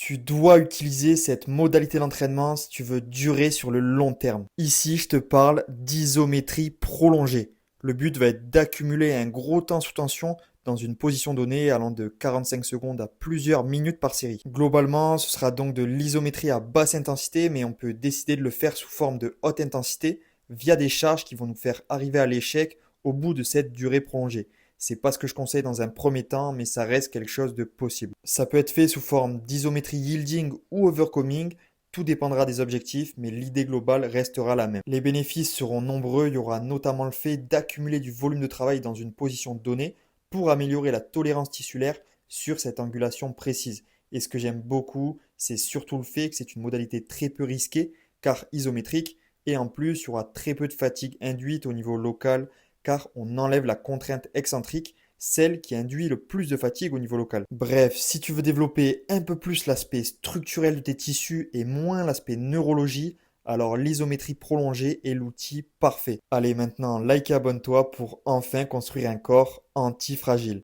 Tu dois utiliser cette modalité d'entraînement si tu veux durer sur le long terme. Ici, je te parle d'isométrie prolongée. Le but va être d'accumuler un gros temps sous tension dans une position donnée allant de 45 secondes à plusieurs minutes par série. Globalement, ce sera donc de l'isométrie à basse intensité, mais on peut décider de le faire sous forme de haute intensité via des charges qui vont nous faire arriver à l'échec au bout de cette durée prolongée. C'est pas ce que je conseille dans un premier temps, mais ça reste quelque chose de possible. Ça peut être fait sous forme d'isométrie yielding ou overcoming, tout dépendra des objectifs, mais l'idée globale restera la même. Les bénéfices seront nombreux, il y aura notamment le fait d'accumuler du volume de travail dans une position donnée pour améliorer la tolérance tissulaire sur cette angulation précise. Et ce que j'aime beaucoup, c'est surtout le fait que c'est une modalité très peu risquée, car isométrique, et en plus, il y aura très peu de fatigue induite au niveau local car on enlève la contrainte excentrique, celle qui induit le plus de fatigue au niveau local. Bref, si tu veux développer un peu plus l'aspect structurel de tes tissus et moins l'aspect neurologie, alors l'isométrie prolongée est l'outil parfait. Allez, maintenant, like et abonne-toi pour enfin construire un corps anti-fragile.